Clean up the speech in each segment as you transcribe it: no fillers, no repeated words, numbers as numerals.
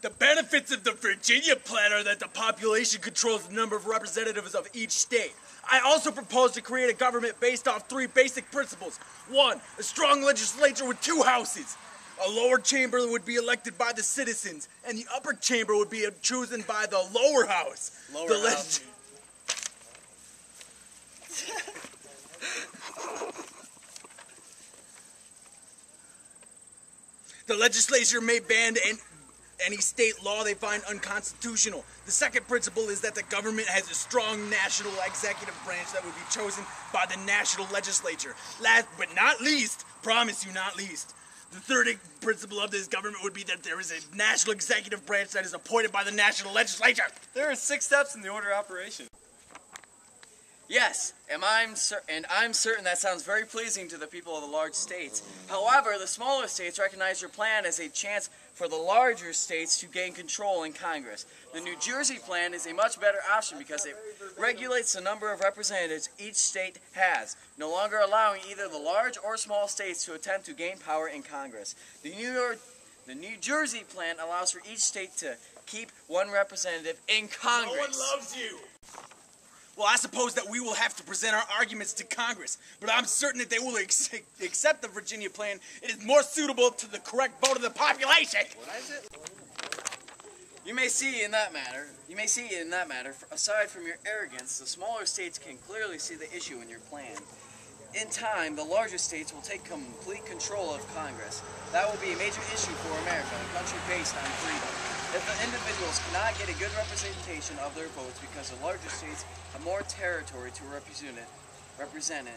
The benefits of the Virginia plan are that the population controls the number of representatives of each state. I also propose to create a government based off 3 basic principles. 1, a strong legislature with 2 houses. A lower chamber would be elected by the citizens, and the upper chamber would be chosen by the lower house. The legislature may ban any state law they find unconstitutional. The second principle is that the government has a strong national executive branch that would be chosen by the national legislature. Last but not least, promise you not least, the third principle of this government would be that there is a national executive branch that is appointed by the national legislature. There are 6 steps in the order of operation. Yes, and I'm certain that sounds very pleasing to the people of the large states. However, the smaller states recognize your plan as a chance for the larger states to gain control in Congress. The New Jersey plan is a much better option because it regulates the number of representatives each state has, no longer allowing either the large or small states to attempt to gain power in Congress. The New Jersey plan allows for each state to keep 1 representative in Congress. No one loves you. Well, I suppose that we will have to present our arguments to Congress, but I'm certain that they will accept the Virginia plan. It is more suitable to the correct vote of the population. What is it? You may see in that matter, aside from your arrogance, the smaller states can clearly see the issue in your plan. In time, the larger states will take complete control of Congress. That will be a major issue for America, a country based on freedom. If the individuals cannot get a good representation of their votes because the larger states have more territory to represent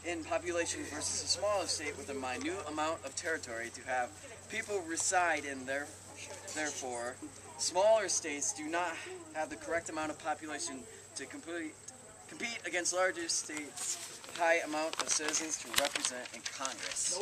in population versus a smaller state with a minute amount of territory to have people reside in, therefore, smaller states do not have the correct amount of population to compete against larger states' high amount of citizens to represent in Congress.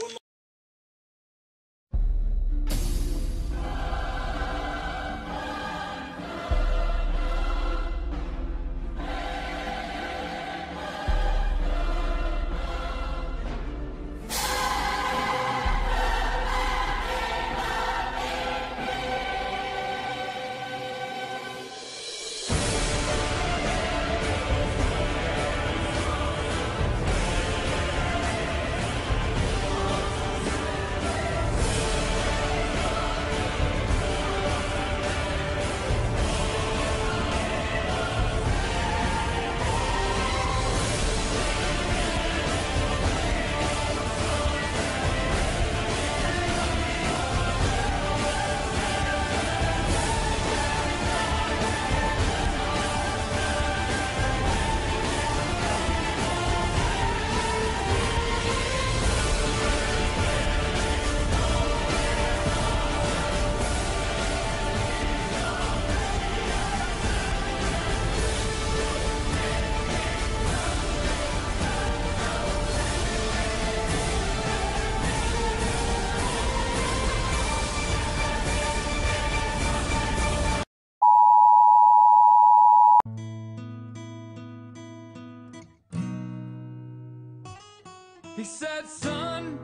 He said, son,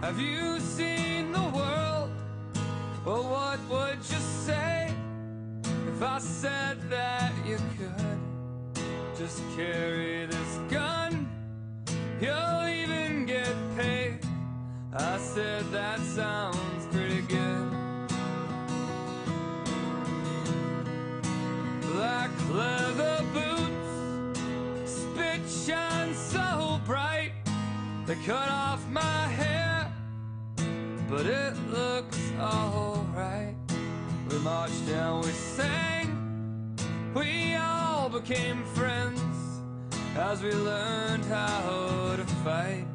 have you seen the world? Well, what would you say if I said that you could just carry this gun? You'll even get paid. I said, that sounds pretty good. Black leather boots, spit shine so bright. They cut off my hair, but it looks alright. We marched down, we sang, we all became friends as we learned how to fight.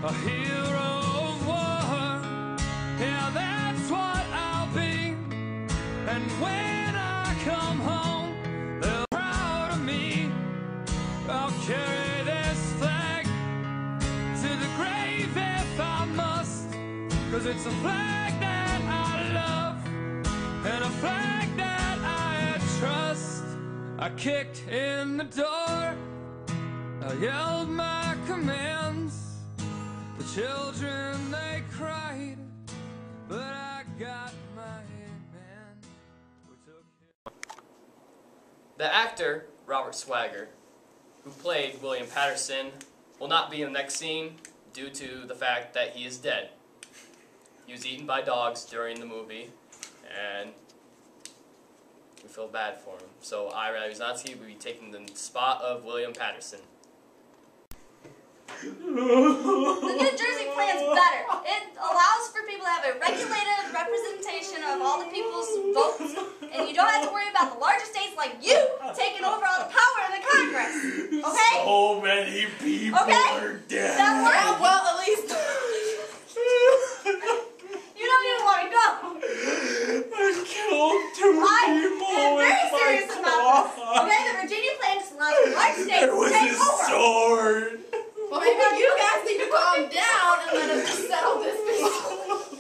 A hero of war, yeah, that's what I'll be. And when I come home, they're proud of me. I'll carry this flag to the grave if I must, 'cause it's a flag that I love and a flag that I trust. I kicked in the door, I yelled my commands. The children, they cried. cried, but I got my man. We took him. The actor, Robert Swagger, who played William Patterson, will not be in the next scene due to the fact that he is dead. He was eaten by dogs during the movie, and we feel bad for him. So I, Riley Uznowski, will be taking the spot of William Patterson. The New Jersey plan's better. It allows for people to have a regulated representation of all the people's votes, and you don't have to worry about the larger states like you taking over all the power in the Congress. Okay? So many people are dead. That works. Yeah, well, at least You don't even want to go. I killed two people I'm very with my serious about this. claw. Okay, the Virginia plan just allows the large states It to was take his over. sword. well, maybe you guys need to calm down and let us just settle this peacefully.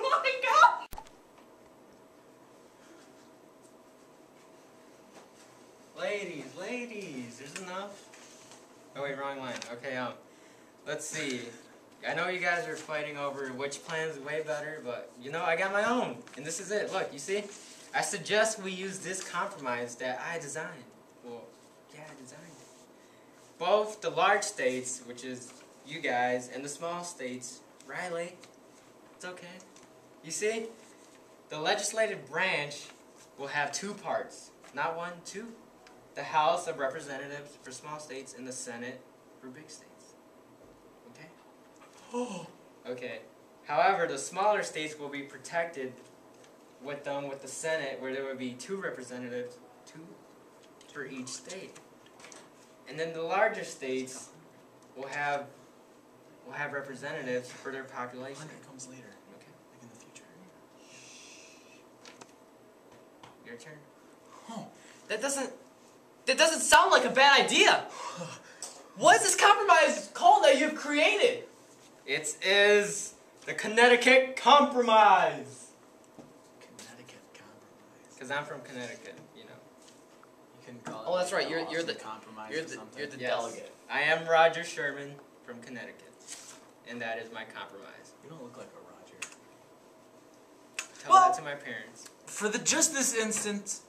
Oh my God. Ladies, there's enough. Oh wait, wrong line. Okay, let's see. I know you guys are fighting over which plan is way better, but you know, I got my own, and this is it. Look, you see? I suggest we use this compromise that I designed. Well, yeah, I designed it. Both the large states, which is you guys, and the small states, Riley, it's okay. You see? The legislative branch will have two parts. Not one, two. The House of Representatives for small states and the Senate for big states. Okay? Okay. However, the smaller states will be protected with the Senate, where there will be two representatives, two for each state. And then the larger states will have representatives for their population. It comes later. Okay. Like in the future. Your turn. Oh, that doesn't sound like a bad idea. What is this compromise called that you've created? It is the Connecticut Compromise. Connecticut compromise. Because I'm from Connecticut, you know. You couldn't call it. Oh, that's right. You're Awesome the compromise you're or the something. you're the Yes. delegate. I am Roger Sherman from Connecticut. And that is my compromise. You don't look like a Roger. Tell Well- that to my parents. For just this instance,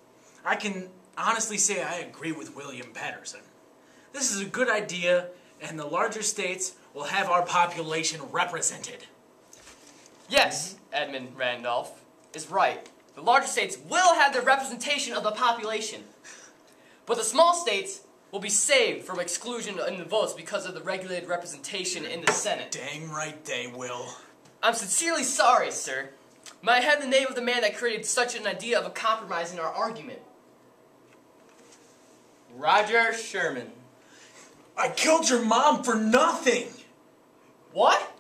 I can honestly say I agree with William Patterson. This is a good idea, and the larger states will have our population represented. Yes, Edmund Randolph is right. The larger states will have the representation of the population. But the small states will be saved from exclusion in the votes because of the regulated representation in the Senate. Dang right they will. I'm sincerely sorry, sir. May I have the name of the man that created such an idea of a compromise in our argument? Roger Sherman. I killed your mom for nothing! What?